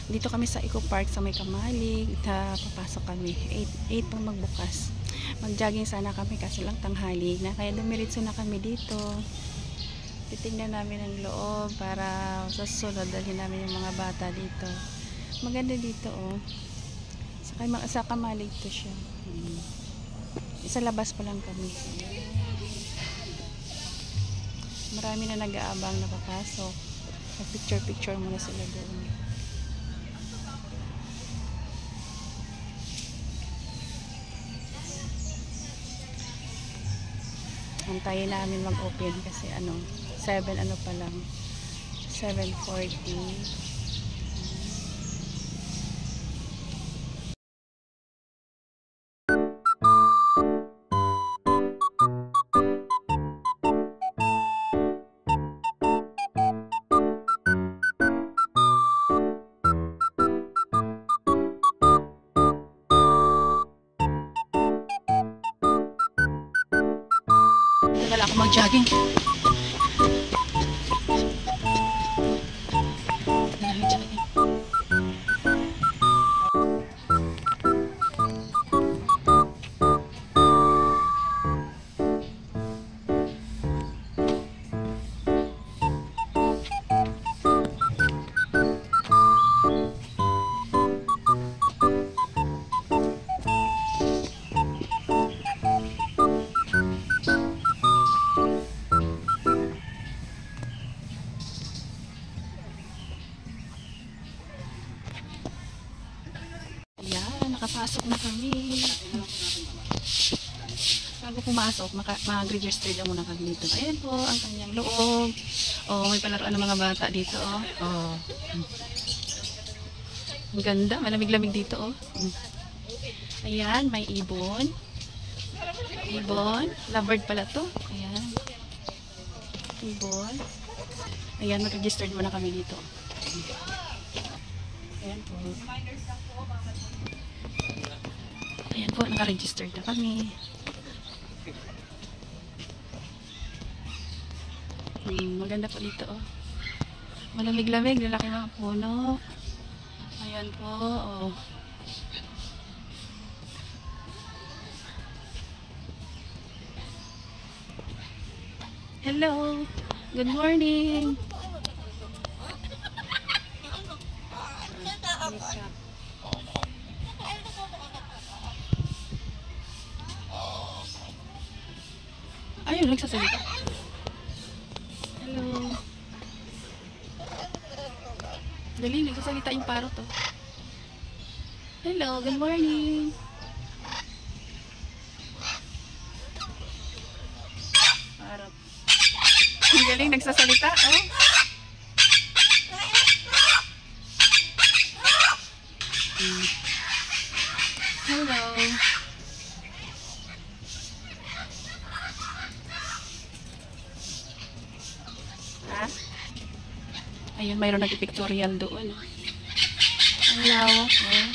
Dito kami sa Eco Park sa may Kamalig. Papasok kami. 8 pang magbukas. Mag-jogging sana kami kasi lang tanghali na. Kaya dumiritso na kami dito. Titingnan namin ang loob para sa susunod dalhin namin yung mga bata dito. Maganda dito oh. Sa Kamalig to siya. Sa labas pa lang kami. Marami na nag-aabang na papasok. Picture muna sila doon. Antayin namin mag-open kasi 7 pa lang. 7:40. Wala ako mag-jogging. Nakapasok na kami. Bago pumasok, mag-register lang muna kami dito. Ayan po, ang kanyang loob. Oh, may palaruan ng mga bata dito, oh. Oh. Ang ganda, malamig-lamig dito, oh. Ayan, may ibon. Ibon. Lovebird pala to. Ayan. Ibon. Ayan, mag-register muna kami dito. Ayan po. Ayan po, naka-register na kami. Maganda po dito, oh. Malamig-lamig, lalaki mga puno. Ayan po, oh. Hello! Good morning! Ayun, nagsasalita. Hello. Dali, nagsasalita yung parrot to. Hello, good morning. Parrot. Ang galing, nagsasalita, oh. Hello. Ayun, mayroon nag-pictorial doon. Ang lawak, oh.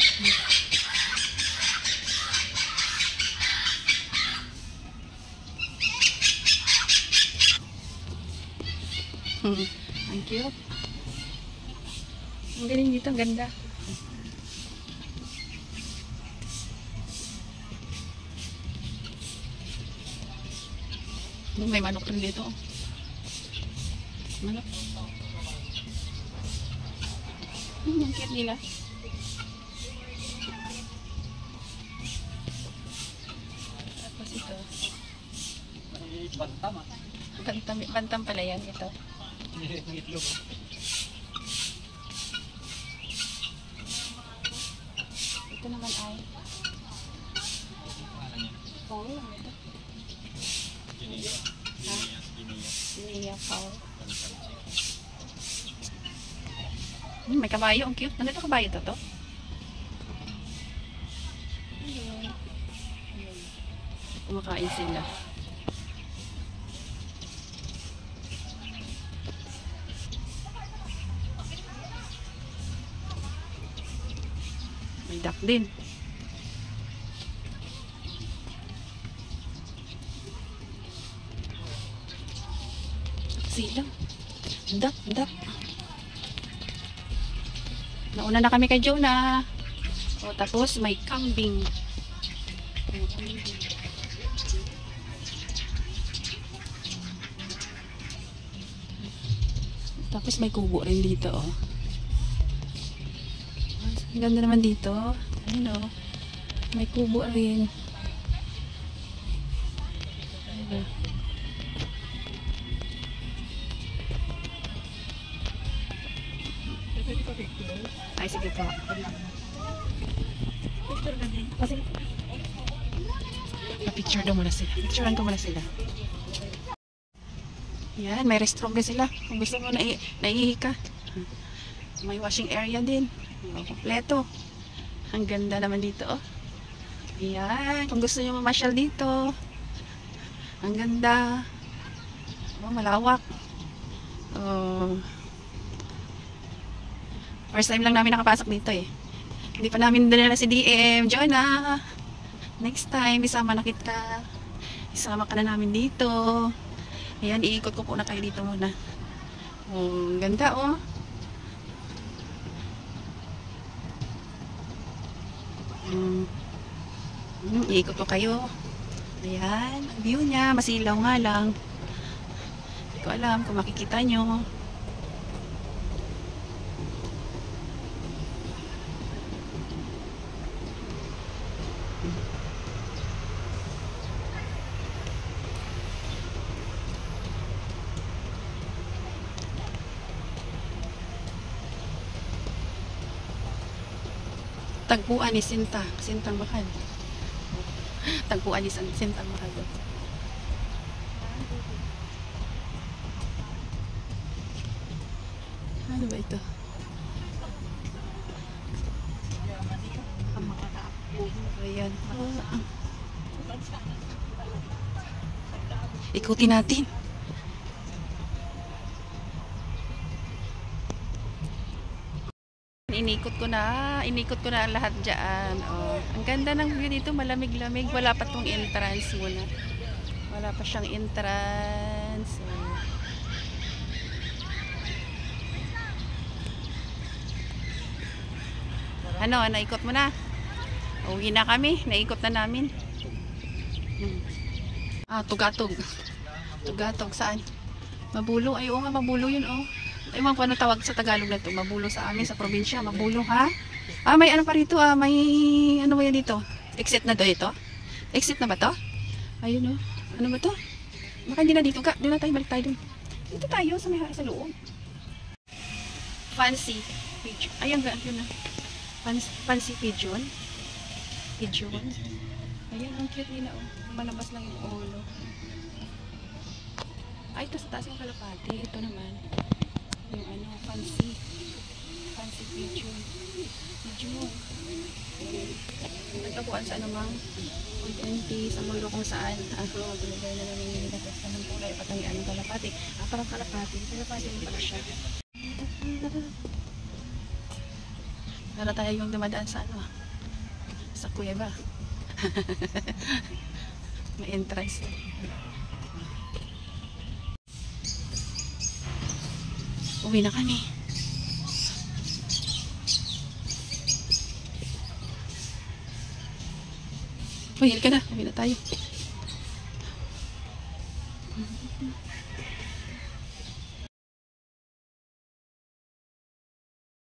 Ang cute. Ang galing dito, ang ganda. May manok rin dito. Manok. Ang cute nila. Tapos ito. Bantam ah. Bantam pala yan ito. Ito naman ay fowl lang ito. Ha? Ginia fowl. May kabayo, ang cute. Ano ito kabayo to? Kumakain sila. May duck din. Sila. Duck. Nauna na kami kay Jonah. O, tapos may kambing. O, kambing. Tapos may kubo rin dito, oh. Ang ganda naman dito. Ayun, oh. May kubo rin. Ayun, oh. Ay, sige po. Pa-picture daw muna sila. Picturean ko muna sila. Yan, may restroom din sila. Kung gusto mo naiihi ka. May washing area din. Kompleto. Ang ganda naman dito, oh. Yan, kung gusto nyo mamasyal dito. Ang ganda. Oh, malawak. Oh. First time lang namin nakapasok dito eh. Hindi pa namin dinala si DM. Jonah! Next time, isama na kita. Isama ka na namin dito. Ayan, iikot ko po na kayo dito muna. Oh, ganda oh. Iikot ko kayo. Ayan, ang view niya. Masilaw nga lang. Hindi ko alam kung makikita nyo. Tagpuan ni Sintang Mahal. Tagpuan ni Sintang Mahal. Ano ba ito? Ayan. Ikutin natin. Inikot ko na lahat dyan. Oh, ang ganda ng view dito, malamig-lamig. Wala pa tong entrance muna. Wala pa siyang entrance. Oh. Ano, naikot mo na? Uwi na kami, naikot na namin. Ah, Tugatog. Tugatog, saan? Mabulo, ay oo nga, mabulo yun, oh. Ewan ko ano tawag sa Tagalog na ito. Mabulo sa amin, sa probinsya. Mabulo, ha? Ah, may ano pa rito, ah. May, ano ba yan dito? Exit na ito? Exit na ba to? Ayun, oh. Ano ba to? Baka hindi na dito ka. Doon na tayo, balik tayo dun. Dito tayo, sa may sa loob. Fancy pigeon. Ayan, yun na. Fancy pigeon. Pigeon. Ayan, ang cute nila, oh. Malabas lang yung ulo. Ay, ito sa taas yung kalapati. Ito naman. Yung ano, fancy pigeon. Nagtapuan sa anumang content sa mundo kung saan binigay na namin yung nagkasta ng kulay patangian ng kalapati. Ah, parang kalapati yung pala siya. Para tayo yung dumadaan sa ano, sa kuweba. May entrance. Uwi na kami. Uwi ka na. Uwi na tayo.